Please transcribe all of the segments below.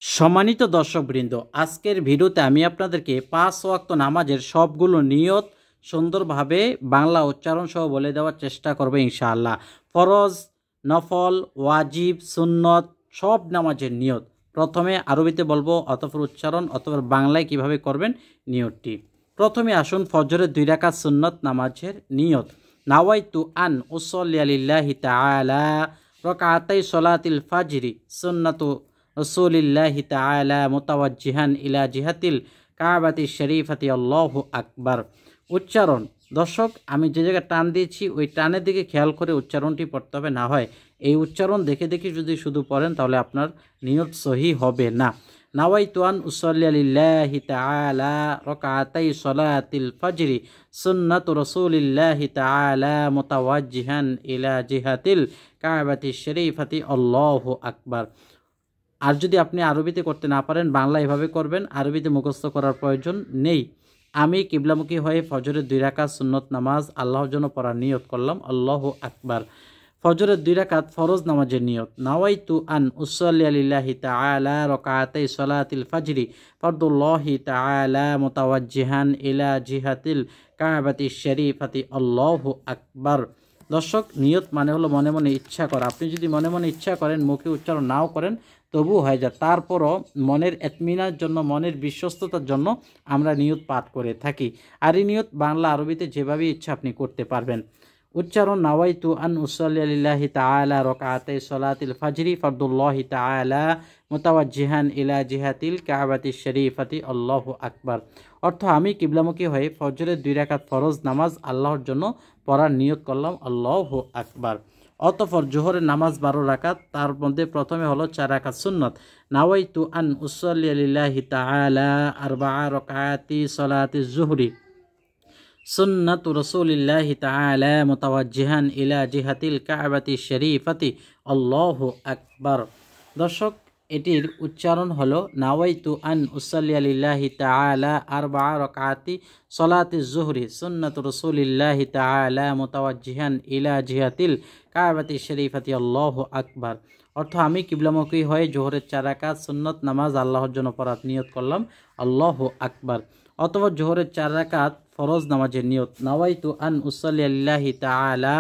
সম্মানিত দর্শকবৃন্দ, আজকের ভিডিওতে আমি আপনাদেরকে 5 ওয়াক্ত নামাজের সবগুলো নিয়ত সুন্দরভাবে বাংলা উচ্চারণ সহ বলে দেওয়ার চেষ্টা করব ইনশাআল্লাহ। ফরজ, নফল, ওয়াজিব, সুন্নত সব নামাজের নিয়ত প্রথমে আরবিতে বলবো, অতঃপর উচ্চারণ, অতঃপর বাংলায় কিভাবে করবেন নিয়তটি। প্রথমে আসুন ফজরের 2 রাকাত সুন্নত নামাজের নিয়ত। নাওয়াইতু আন উসল্লি লিল্লাহি তাআলা রাকাতাই সলাতিল ফাজরি সুন্নাতু রসুলিল্লাহি তাআলা মুতাওয়াজ্জিহান ইলা জিহাতিল কাবাতি শরীফাতি আল্লাহু আকবার। উচ্চারণ দর্শক, আমি যে জায়গায় টান দিয়েছি ওই টানের দিকে খেয়াল করে উচ্চারণটি পড়তে হবে, না হয় এই উচ্চারণ দেখে দেখে যদি শুধু পড়েন তাহলে আপনার নিয়ত সহি হবে না। নাওয়াইতু আন উসল্লি লিল্লাহি তাআলা রাকাতাই সলাতিল ফাজরি সুন্নাতু রাসূলিল্লাহি তাআলা মুতাওয়াজ্জিহান ইলা জিহাতিল কাবাতি শরীফাতি আল্লাহু আকবার। আর যদি আপনি আরবিতে করতে না পারেন, বাংলা এভাবে করবেন, আরবিতে মুখস্থ করার প্রয়োজন নেই। আমি কিবলামুখী হয়ে ফজরের 2 রাকাত সুন্নত নামাজ আল্লাহর জন্য পড়ার নিয়ত করলাম, আল্লাহু আকবার। ফজরের 2 রাকাত ফরজ নামাজের নিয়ত। নাওয়াইতু আন উসল্লি লিল্লাহি তাআলা রাকাতাই সলাতিল ফাজরি ফরদুল্লাহি তাআলা মুতাওয়াজ্জিহান ইলা জিহাতিল কাবাতি শরীফাতি আল্লাহু আকবার। দর্শক, নিয়ত মানে হলো মনে মনে ইচ্ছা করা। আপনি যদি মনে মনে ইচ্ছা করেন, মুখে উচ্চারণ নাও করেন তবু হয়ে যায়। তারপরও মনের এতমিনার জন্য, মনের বিশ্বস্ততার জন্য আমরা নিয়ত পাঠ করে থাকি। আর এই নিয়ত বাংলা আরবিতে যেভাবে ইচ্ছা আপনি করতে পারবেন। উচ্চারণ নাওয়াইতু আন উসল্লি লিল্লাহি তাআলা রাকাতাই সলাতিল ফাজরি ফরদুল্লাহি তাআলা মুতাওয়াজ্জিহান ইলা জিহাতিল কাবাতি শরীফাতি আল্লাহু আকবার। অর্থ, আমি কিবলামুখী হয়ে ফজরের 2 রাকাত ফরজ নামাজ আল্লাহর জন্য পড়ার নিয়ত করলাম, আল্লাহু আকবার। অতঃপর জোহরের নামাজ 12 রাকাত, তার মধ্যে প্রথমে হলো 4 রাকাত সুন্নত। নাওয়াইতু আন উসল্লি লিল্লাহি তাআলা 4 রাকাতি সলাতিজ জুহরি সুন্নাতু রাসূলিল্লাহি তাআলা মুতাওয়াজ্জিহান ইলা জিহাতিল কাবাতি শরীফাতি আল্লাহু আকবার। দর্শক, এটির উচ্চারণ হলো নাওয়াইতু আন উসল্লি লিল্লাহি তাআলা 4 রাকাতি সলাতিজ জুহরি সুন্নাতু রাসূলিল্লাহি তাআলা মুতাওয়াজ্জিহান ইলা জিহাতিল কাবাতি শরীফাতি আল্লাহু আকবার। অর্থ, আমি কিবলামুখী হয়ে জোহরের 4 রাকাত সুন্নত নামাজ আল্লাহর জন্য পড়ার নিয়ত করলাম, আল্লাহু আকবার। অথবা জোহরের 4 রাকাত ফরজ নামাজের নিয়ত। নাওয়াইতু আন উসল্লি লিল্লাহি তাআলা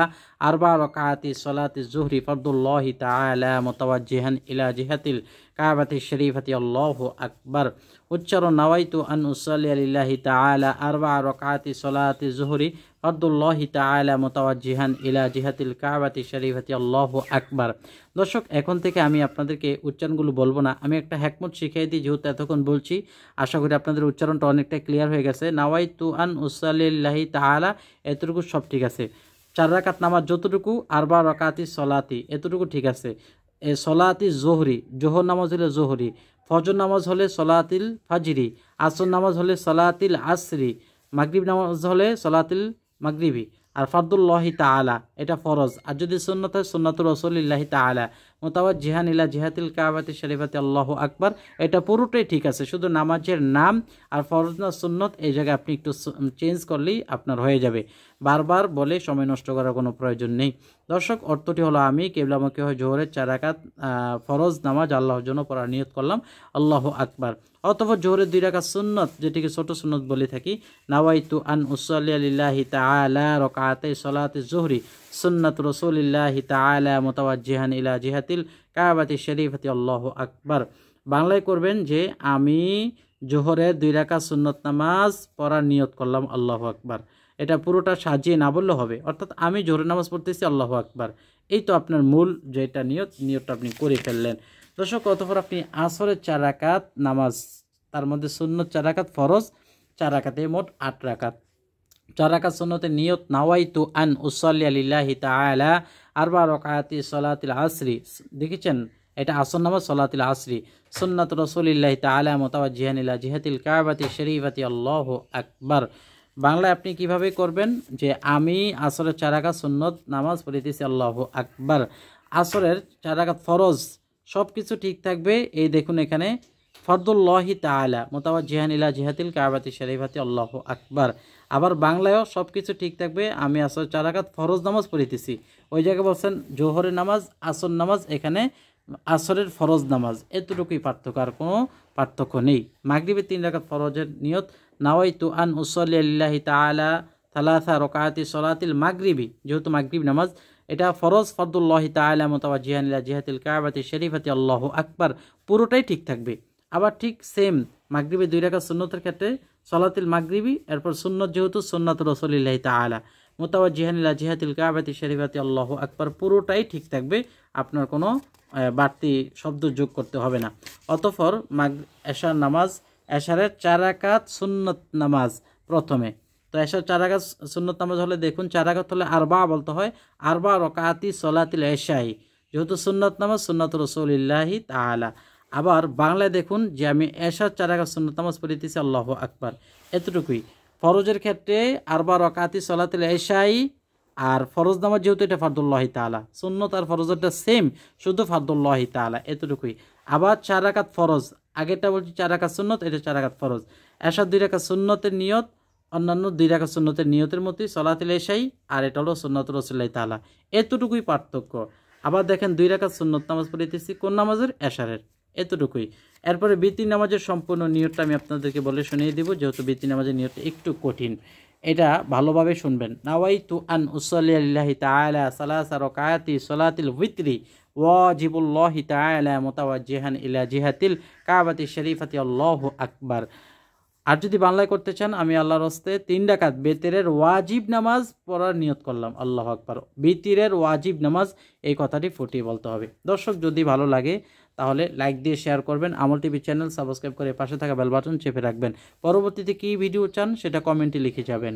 4 রাকাতি সলাতিজ জুহরি ফরদুল্লাহি তাআলা মুতাওয়াজ্জিহান ইলা জিহাতিল কাবাতি শরীফাতি আল্লাহু আকবার। উচ্চারণ নাওয়াইতু আন উসল্লি লিল্লাহি তাআলা 4 রাকাতি সলাতিজ জুহরি ফরদুল্লাহি তাআলা মুতাওয়াজ্জিহান ইলা জিহাতিল কাবাতি শরীফাতি আল্লাহু আকবার। দর্শক, এখন থেকে আমি আপনাদেরকে উচ্চারণগুলো বলবো না, আমি একটা হেকমত শিখিয়ে দিই, যেহেতু এতক্ষণ বলছি। আশা করি আপনাদের উচ্চারণটা অনেকটা ক্লিয়ার হয়ে গেছে। নাওয়াইতু আন উসল্লি লিল্লাহি তাআলা, এতটুকু সব ঠিক আছে। 4 রাকাত নামাজ যতটুকু, 4 রাকাতি সলাতি এতটুকু ঠিক আছে। এ সলাতি জোহরি, জোহর নামাজ হলে জোহরি, ফজর নামাজ হলে সলাতিল ফাজরি, আসর নামাজ হলে সলাতিল আসরি, মাগরিব নামাজ হলে সলাতিল মাগরিবি, আর ফরদুল্লাহি তাআলা এটা ফরজ। আর যদি সুন্নত হয় সুন্নাতুর রাসূলিল্লাহি তাআলা মুতাওয়াজ্জিহান ইলা জিহাতিল কাবাতি শরীফাতি আল্লাহু আকবার, এটা পুরোটাই ঠিক আছে। শুধু নামাজের নাম আর ফরজ না সুন্নত এই জায়গায় আপনি একটু চেঞ্জ করলেই আপনার হয়ে যাবে। বারবার বলে সময় নষ্ট করার কোনো প্রয়োজন নেই। দর্শক, অর্থটি হলো আমি কিবলামুখী হয়ে জোহরের 4 রাকাত ফরজ নামাজ আল্লাহর জন্য পড়ার নিয়ত করলাম, আল্লাহু আকবার। অতঃপর জোহরের 2 রাকাত সুন্নত, যেটিকে ছোট সুন্নত বলে থাকি। নাওয়াইতু আন উসল্লি লিল্লাহি তাআলা রাকাতাই সলাতিজ জুহরি সুন্নাতু রাসূলিল্লাহি তাআলা মুতাওয়াজ্জিহান ইলা জিহাতিল কাবাতি শরীফাতি আল্লাহু আকবার। বাংলায় করবেন যে আমি জোহরের 2 রাকাত সুন্নত নামাজ পড়ার নিয়ত করলাম, আল্লাহু আকবার। এটা পুরোটা সাজিয়ে না বললে হবে, অর্থাৎ আমি জোহরের নামাজ পড়তেছি, আল্লাহু আকবার। এই তো আপনার মূল যেটা নিয়তটা আপনি করে ফেললেন। দর্শক, অতঃপর আপনি আসরের 4 রাকাত নামাজ, তার মধ্যে সুন্নত 4 রাকাত, ফরজ 4 রাকাতে মোট 8 রাকাত। 4 রাকাত সুন্নতের নিয়ত। নাওয়াইতু আন উসল্লি লিল্লাহি তাআলা 4 রাকাতি সলাতিল আসরি, দেখেছেন এটা আসর নামাজ সলাতিল আসরি সুন্নাতু রাসূলিল্লাহি তাআলা মুতাওয়াজ্জিহান ইলা জিহাতিল কাবাতি শরীফাতি আল্লাহু আকবার। বাংলায় আপনি কিভাবে করবেন যে আমি আসরের 4 রাকাত সুন্নত নামাজ পড়িতেছি, আল্লাহু আকবার। আসরের 4 রাকাত ফরজ সব কিছু ঠিক থাকবে। এই দেখুন এখানে ফরদুল্লাহি তাআলা মুতাওয়াজ্জিহান ইলা জিহাতিল কাবাতি শরীফাতি আল্লাহু আকবার। আবার বাংলায়ও সব কিছু ঠিক থাকবে, আমি আসর 4 রাকাত ফরজ নামাজ পড়িতেছি। ওই জায়গায় বলছেন জোহরের নামাজ, আসর নামাজ, এখানে আসরের ফরজ নামাজ, এতটুকুই পার্থক্য, আর কোনো পার্থক্য নেই। মাগরিবের 3 রাকাত ফরজের নিয়ত, নাওয়াইতু আন উসাল্লি লিল্লাহি তাআলা সালাসা রাকাতি সলাতিল মাগরিবি, যেহেতু মাগরিব নামাজ এটা ফরজ, ফরদুল্লাহি তাআলা মুতাওয়াজ্জিহান ইলা জিহাতিল কাবাতি শরীফাতি আল্লাহু আকবার, পুরোটাই ঠিক থাকবে। আবার ঠিক সেম মাগরিবে 2 রাকাত সুন্নতের ক্ষেত্রে সলাতিল মাগরিবি, এরপর সুন্নত যেহেতু সুন্নাতুর রাসূলিল্লাহি তাআলা মুতাওয়াজ্জিহান ইলা জিহাতিল কাবাতি শরীফাতি আল্লাহু আকবার, পুরোটাই ঠিক থাকবে, আপনার কোনো বাড়তি শব্দ যোগ করতে হবে না। অতঃপর এশার নামাজ, এশারের 4 রাকাত সুন্নত নামাজ প্রথমে। তো এশার 4 রাকাত সুন্নত নামাজ হলে দেখুন 4 রাকাত হলে আরবা বলতে হয়, আরবা রকাতি সলাতিল এশাই, যেহেতু সুন্নত নামাজ সুন্নাতুর রাসূলিল্লাহি তাআলা। আবার বাংলায় দেখুন যে আমি এশার 4 রাকাত সুন্নত নামাজ পড়িতেছি আল্লাহু আকবার, এতটুকুই। ফরজের ক্ষেত্রে আরবা রকাতি সলাতিল এশাই, আর ফরজ নামাজ যেহেতু এটা ফারদুল্লাহি তাআলা, সুন্নত আর ফরজটা সেম, শুধু ফারদুল্লাহি তাআলা, এতটুকুই। আবার 4 রাকাত ফরজ, আগেরটা বলছি 4 রাকাত সুন্নত, এটা 4 রাকাত ফরজ। এশার 2 রাকাত সুন্নতের নিয়ত অন্যান্য 2 রাকাত সুন্নতের নিয়তের মতোই সলাতুল এশাই, আর এটা হলো সুন্নাতুর রাসূলিল্লাহি তাআলা, এতটুকুই পার্থক্য। আবার দেখেন 2 রাকাত সুন্নত নামাজ পড়িতেছি কোন নামাজের? এশারের, এতটুকুই। এরপরে বিতির নামাজের সম্পূর্ণ নিয়তটা আমি আপনাদেরকে বলে শুনিয়ে দিব, যেহেতু বিতির নামাজের নিয়তটা একটু কঠিন, এটা ভালোভাবে শুনবেন। নাওয়াইতু আন উসাল্লি লিল্লাহি তাআলা সালাসা রাকাতি সলাতিল উইতরি ওয়াজিবুল্লাহি তাআলা মুতাওয়াজ্জিহান ইলা জিহাতিল কাবাতি শরীফাতি আল্লাহু আকবার। আর যদি বাংলায় করতে চান, আমি আল্লাহর হস্তে 3 রাকাত বেতেরের ওয়াজিব নামাজ পড়ার নিয়ত করলাম, আল্লাহু আকবার। বিতিরের ওয়াজিব নামাজ, এই কথাটি ফুটিয়ে বলতে হবে। দর্শক, যদি ভালো লাগে তাহলে লাইক দিয়ে শেয়ার করবেন, আমল টিভি চ্যানেল সাবস্ক্রাইব করে পাশে থাকা বেল বাটন চেপে রাখবেন। পরবর্তীতে কী ভিডিও চান সেটা কমেন্টে লিখে যাবেন।